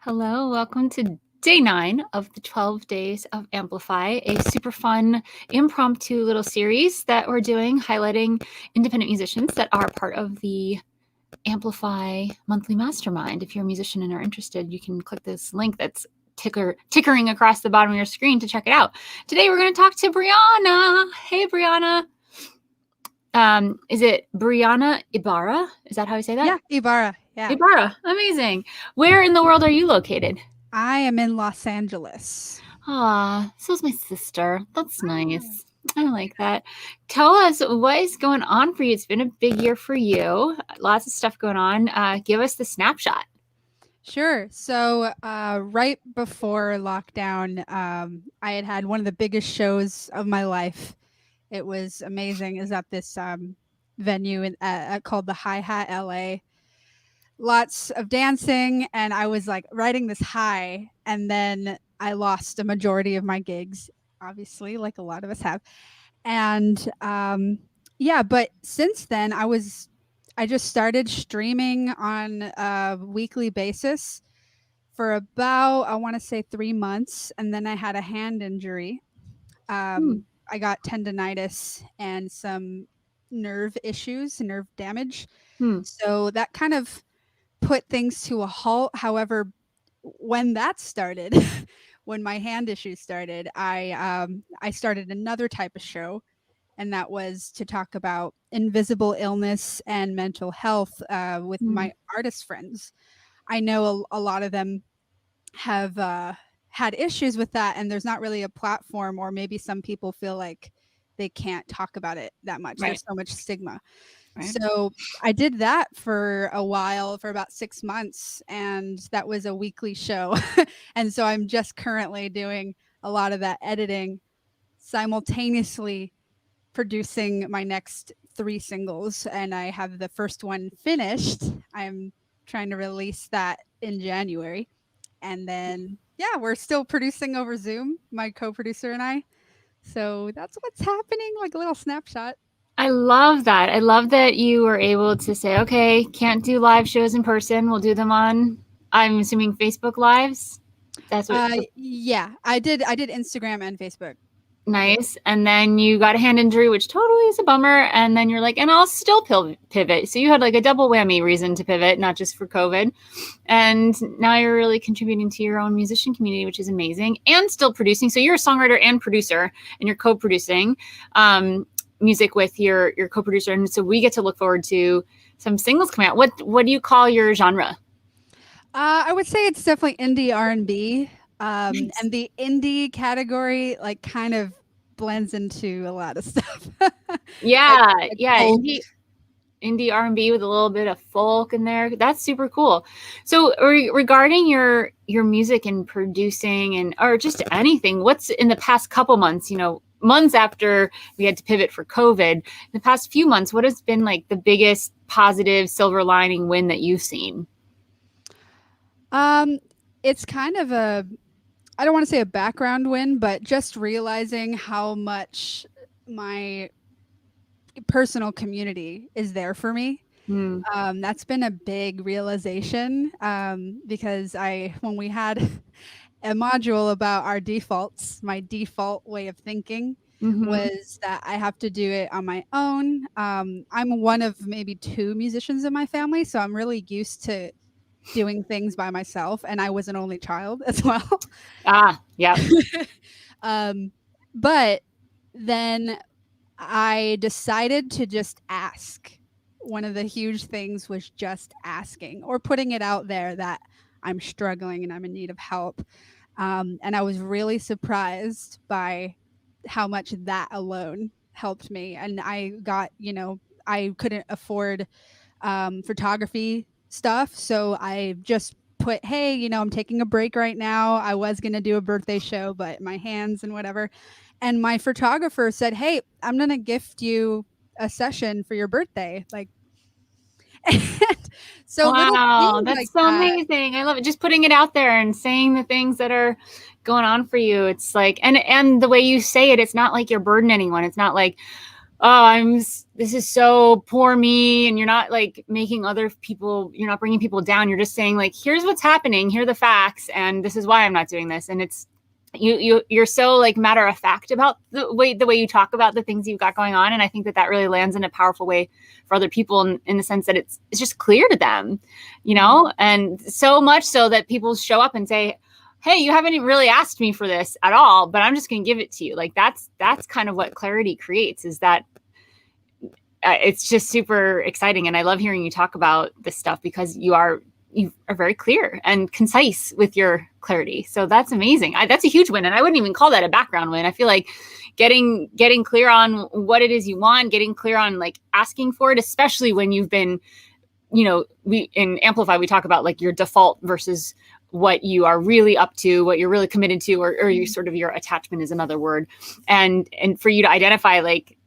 Hello, welcome to day 9 of the 12 Days of Amplify, a super fun impromptu little series that we're doing highlighting independent musicians that are part of the Amplify monthly mastermind. If you're a musician and are interested, you can click this link that's tickering across the bottom of your screen to check it out. Today we're going to talk to Brianna. Hey, Brianna. Is it Brianna Ibarra? Is that how you say that? Yeah, Ibarra. Yeah. Ibarra. Amazing. Where in the world are you located? I am in Los Angeles. Ah, so's my sister. That's nice. I like that. Tell us what is going on for you. It's been a big year for you. Lots of stuff going on. Give us the snapshot. Sure. So, right before lockdown, I had one of the biggest shows of my life. It was amazing. It was at this venue called the Hi Hat LA. Lots of dancing, and I was like riding this high, and then I lost a majority of my gigs, obviously, like a lot of us have. And yeah, but since then, I just started streaming on a weekly basis for about, I want to say 3 months, and then I had a hand injury. I got tendonitis and some nerve issues, nerve damage. So that kind of put things to a halt. However, when that started, when my hand issues started, I started another type of show, and that was to talk about invisible illness and mental health with my artist friends. I know a lot of them have had issues with that, and there's not really a platform, or maybe some people feel like they can't talk about it that much. Right. There's so much stigma. Right. So I did that for a while, for about 6 months, and that was a weekly show. And so I'm just currently doing a lot of that editing, simultaneously producing my next 3 singles, and I have the first one finished. I'm trying to release that in January. And then, yeah, we're still producing over Zoom, my co-producer and I. So that's what's happening, like a little snapshot. I love that. I love that you were able to say, okay, can't do live shows in person. We'll do them on, I'm assuming, Facebook Lives. That's what. Yeah, I did Instagram and Facebook. Nice. And then you got a hand injury, which totally is a bummer. And then you're like, and I'll still pivot. So you had like a double whammy reason to pivot, not just for COVID. And now you're really contributing to your own musician community, which is amazing, and still producing. So you're a songwriter and producer, and you're co-producing music with your co-producer. And so we get to look forward to some singles coming out. What do you call your genre? I would say it's definitely indie R&B. Nice. And the indie category like kind of blends into a lot of stuff. Yeah, like yeah. folk. Indie R&B with a little bit of folk in there. That's super cool. So regarding your music and producing and or just anything, what's in the past couple months, months after we had to pivot for COVID, the past few months, what has been like the biggest positive silver lining win that you've seen? It's kind of I don't want to say a background win, but just realizing how much my personal community is there for me. That's been a big realization, because when we had a module about our defaults, my default way of thinking was that I have to do it on my own. I'm one of maybe 2 musicians in my family, so I'm really used to doing things by myself, and I was an only child as well. Yeah. But then I decided to just ask. One of the huge things was just asking, or putting it out there that I'm struggling and I'm in need of help. And I was really surprised by how much that alone helped me. And I got, I couldn't afford photography stuff. So I just put, hey, I'm taking a break right now. I was going to do a birthday show, but my hands and whatever. And my photographer said, hey, I'm going to gift you a session for your birthday. Like, so wow, that's like so that. amazing. I love it. Just putting it out there and saying the things that are going on for you. It's like, and the way you say it, it's not like you're burdening anyone. It's not like, oh, this is so poor me. And you're not like making other people, you're not bringing people down. You're just saying like, here's what's happening. Here are the facts. And this is why I'm not doing this. And it's, you're so like matter of fact about the way you talk about the things you've got going on. And I think that really lands in a powerful way for other people in the sense that it's just clear to them, you know, and so much so that people show up and say, hey, you haven't really asked me for this at all, but I'm just going to give it to you. Like that's kind of what clarity creates, is that it's just super exciting. And I love hearing you talk about this stuff because you are very clear and concise with your clarity. So that's amazing. That's a huge win. And I wouldn't even call that a background win. I feel like getting clear on what it is you want, getting clear on like asking for it, especially when you've been, you know, we in Amplify, we talk about like your default versus what you are really up to, what you're really committed to, or you sort of your attachment is another word. And for you to identify, like,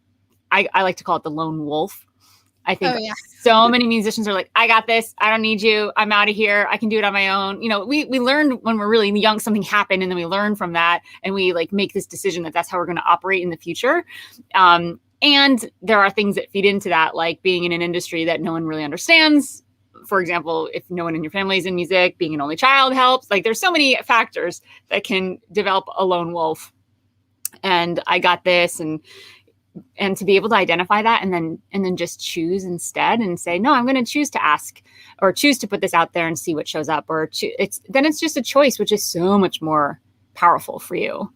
I like to call it the lone wolf. I think so many musicians are like, I got this. I don't need you. I'm out of here. I can do it on my own. You know, we learned when we're really young, something happened, and then we learn from that. And we like make this decision that that's how we're going to operate in the future. And there are things that feed into that, like being in an industry that no one really understands. For example, if no one in your family is in music, being an only child helps. Like there's so many factors that can develop a lone wolf. And I got this, and to be able to identify that and then just choose instead and say, no, I'm going to choose to ask or choose to put this out there and see what shows up, or it's just a choice, which is so much more powerful for you,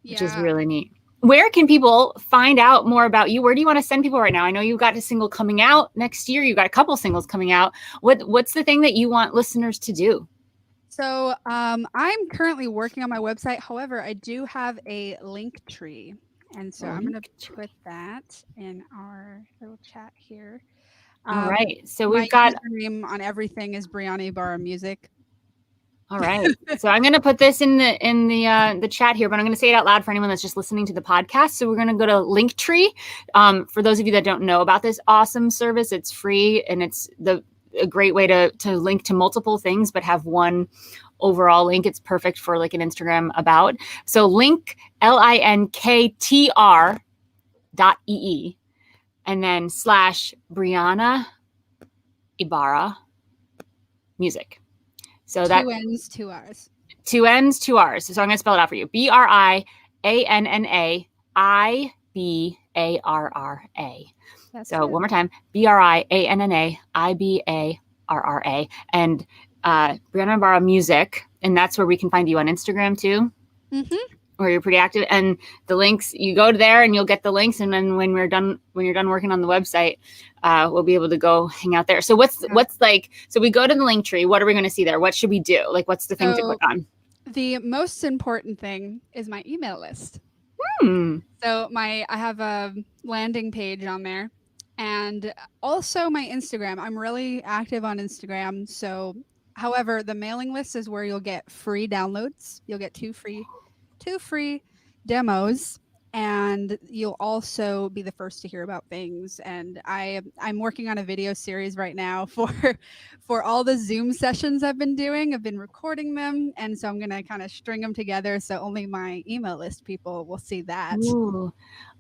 which is really neat. Where can people find out more about you? Where do you want to send people right now? I know you've got a single coming out next year. You've got a couple singles coming out. What's the thing that you want listeners to do? So I'm currently working on my website. However, I do have a link tree. And so I'm going to put that in our little chat here. All right. So my we've got username on everything is Brianna Ibarra Music. All right. So I'm going to put this in the chat here, but I'm going to say it out loud for anyone that's just listening to the podcast. So we're going to go to Linktree. For those of you that don't know about this awesome service, it's free, and it's a great way to link to multiple things, but have one overall link. It's perfect for like an Instagram about. So link linktr.ee and then / Brianna Ibarra Music. So that 2 N's, 2 R's. 2 N's, 2 R's. So I'm going to spell it out for you. BRIANNAIBARRA. So one more time, BRIANNAIBARRA. And Brianna Ibarra Music, and that's where we can find you on Instagram too, where you're pretty active. And the links, you go to there and you'll get the links. And then when you're done working on the website, we'll be able to go hang out there. So what's like? So we go to the link tree. What are we going to see there? What should we do? Like, what's the thing to click on? The most important thing is my email list. So I have a landing page on there. And also my Instagram. I'm really active on Instagram. So, however, the mailing list is where you'll get free downloads. You'll get two free demos, and you'll also be the first to hear about things. And I'm working on a video series right now for all the Zoom sessions I've been doing. I've been recording them, and so I'm going to kind of string them together so only my email list people will see that. Ooh.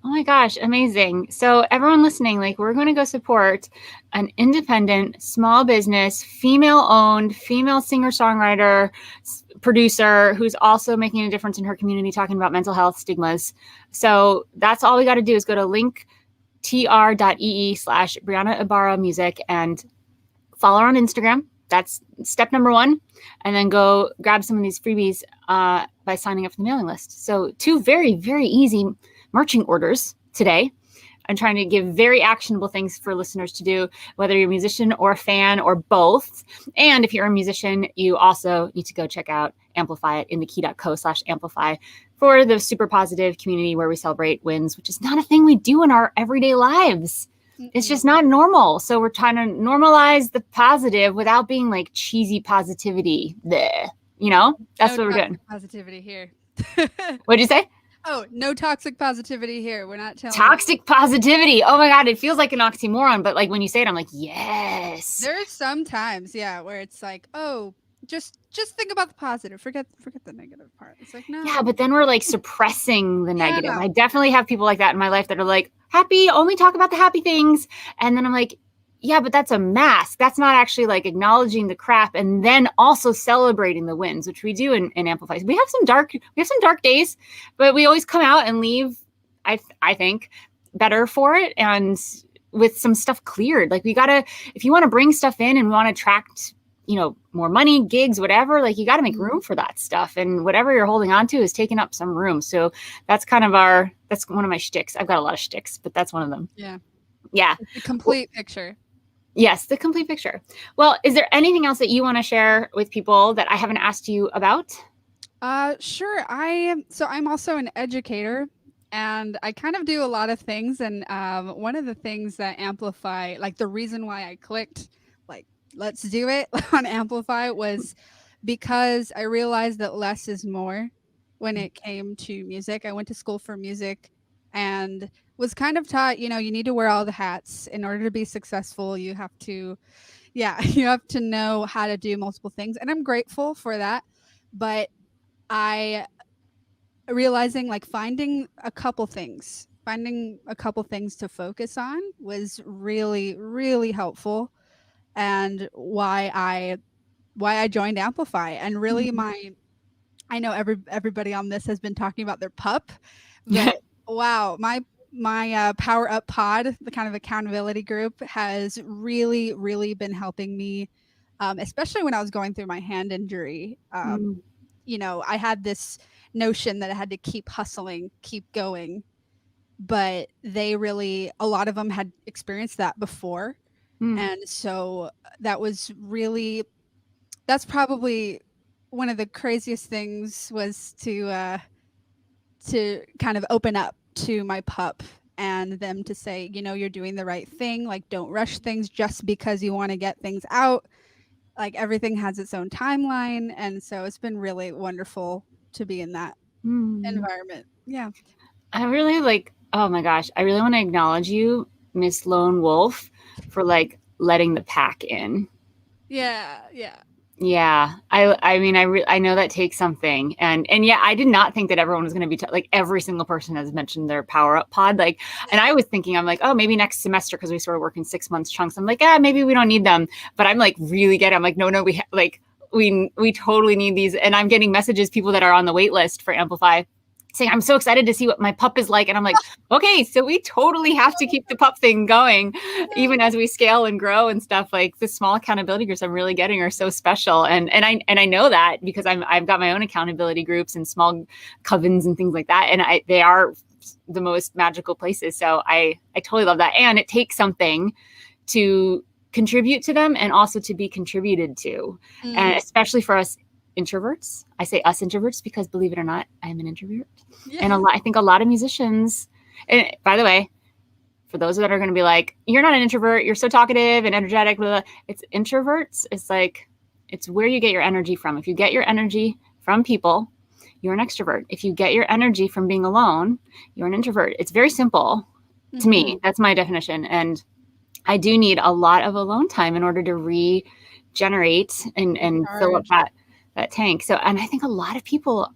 Oh my gosh, amazing. So everyone listening, like, we're going to go support an independent, small business, female-owned, female singer-songwriter, producer who's also making a difference in her community, talking about mental health stigmas. So that's all we got to do is go to linktr.ee / Brianna Ibarra Music and follow her on Instagram. That's step number 1. And then go grab some of these freebies by signing up for the mailing list. So 2 very, very easy marching orders today. I'm trying to give very actionable things for listeners to do, whether you're a musician or a fan or both. And if you're a musician, you also need to go check out Amplify at inthekey.co/amplify for the super positive community where we celebrate wins, which is not a thing we do in our everyday lives. It's just not normal. So we're trying to normalize the positive without being like cheesy positivity. Bleh. You know, that's what we're doing. Positivity here. What'd you say? Oh, no toxic positivity here. We're not telling toxic positivity. Oh my God. It feels like an oxymoron, but like when you say it, I'm like, yes. There's some times, where it's like, oh, just think about the positive. Forget the negative part. It's like, Yeah, no. but then we're like suppressing the negative. Yeah. I definitely have people like that in my life that are like, happy, only talk about the happy things. And then I'm like, yeah, but that's a mask. That's not actually like acknowledging the crap and then also celebrating the wins, which we do in Amplify. We have some dark days, but we always come out and leave, I think, better for it and with some stuff cleared. Like we gotta, if you want to bring stuff in and we want to attract, more money, gigs, whatever, like you got to make room for that stuff. And whatever you're holding on to is taking up some room. So that's kind of that's one of my shticks. I've got a lot of shticks, but that's one of them. Yeah. Yeah. The complete picture. Yes, the complete picture. Well, is there anything else that you want to share with people that I haven't asked you about? Sure. I'm also an educator, and I kind of do a lot of things. And one of the things that Amplify, like the reason why I clicked, like, let's do it on Amplify, was because I realized that less is more when it came to music. I went to school for music and was kind of taught, you need to wear all the hats in order to be successful. You have to, yeah, you have to know how to do multiple things. And I'm grateful for that. But I realizing like finding a couple things to focus on was really, really helpful, and why I joined Amplify. And really, I know everybody on this has been talking about their pup, but wow, my Power Up Pod, the kind of accountability group, has really, really been helping me, especially when I was going through my hand injury. I had this notion that I had to keep hustling, keep going, but a lot of them had experienced that before. And so that's probably one of the craziest things, was to kind of open up to my pup and them to say, you're doing the right thing. Like, don't rush things just because you want to get things out. Like, everything has its own timeline. And so it's been really wonderful to be in that environment. Yeah. I really oh my gosh, I really want to acknowledge you, Miss Lone Wolf, for like letting the pack in. Yeah. Yeah. Yeah, I mean, I know that takes something, and yeah, I did not think that everyone was going to be like every single person has mentioned their Power Up Pod, like, and I was thinking, I'm like, oh, maybe next semester, because we sort of work in 6 months chunks. I'm like, maybe we don't need them, but I'm like really I'm like, no, we totally need these, and I'm getting messages, people that are on the wait list for Amplify, saying, I'm so excited to see what my pup is like. And I'm like, okay, so we totally have to keep the pup thing going, even as we scale and grow and stuff. Like the small accountability groups I'm really getting are so special. And I know that because I've got my own accountability groups and small covens and things like that. And they are the most magical places. So I totally love that. And it takes something to contribute to them and also to be contributed to. And especially for us introverts. I say us introverts because, believe it or not, I'm an introvert. Yeah. And I think a lot of musicians, and by the way, for those that are going to be like, you're not an introvert, you're so talkative and energetic, blah, blah. It's introverts. It's like, it's where you get your energy from. If you get your energy from people, you're an extrovert. If you get your energy from being alone, you're an introvert. It's very simple to me. That's my definition. And I do need a lot of alone time in order to regenerate and fill up that tank. So, and I think a lot of people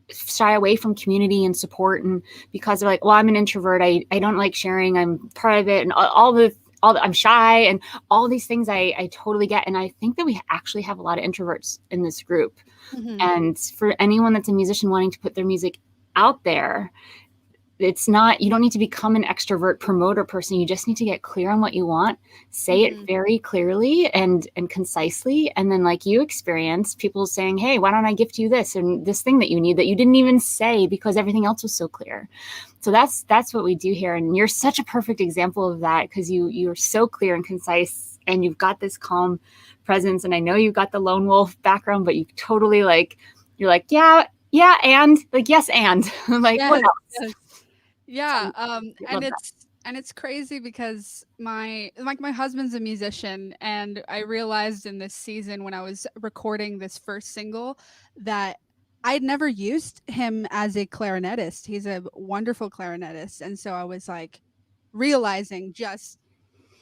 shy away from community and support, and because they're like, well, I'm an introvert, I don't like sharing, I'm private, and all the I'm shy, and all these things I totally get. And I think that we actually have a lot of introverts in this group. And for anyone that's a musician wanting to put their music out there, it's not, you don't need to become an extrovert promoter person. You just need to get clear on what you want, say it very clearly and concisely. And then, like you experience, people saying, hey, why don't I gift you this and this thing that you need that you didn't even say because everything else was so clear. So that's what we do here. And you're such a perfect example of that, because you're so clear and concise, and you've got this calm presence. And I know you've got the lone wolf background, but you totally you're like, yeah, and like, yes, and like, what else? Yes. Yeah. And it's crazy because my husband's a musician, and I realized in this season when I was recording this first single that I'd never used him as a clarinetist. He's a wonderful clarinetist. And so I was like realizing just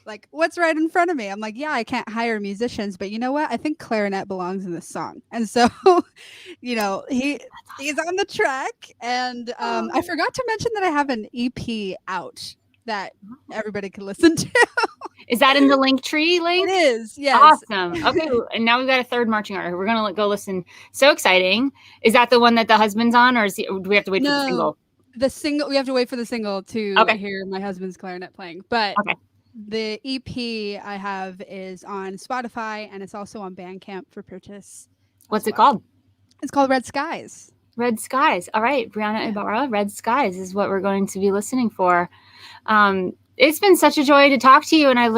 like, what's right in front of me? I'm like, yeah, I can't hire musicians, but you know what? I think clarinet belongs in this song. And so, you know, he's on the track. And I forgot to mention that I have an EP out that everybody can listen to. Is that in the link tree link? It is, yes. Awesome. Okay, and now we've got a third marching order. We're gonna go listen. So exciting! Is that the one that the husband's on, or do we have to wait for the single? The single. We have to wait for the single to hear my husband's clarinet playing. But the EP I have is on Spotify, and it's also on Bandcamp for purchase. What's it called? It's called Red Skies. Red Skies. All right, Brianna Ibarra, Red Skies is what we're going to be listening for. It's been such a joy to talk to you, and I've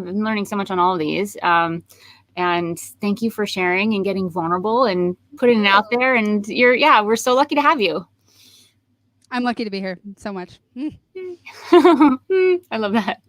been learning so much on all of these. And thank you for sharing and getting vulnerable and putting it out there. And we're so lucky to have you. I'm lucky to be here so much. I love that.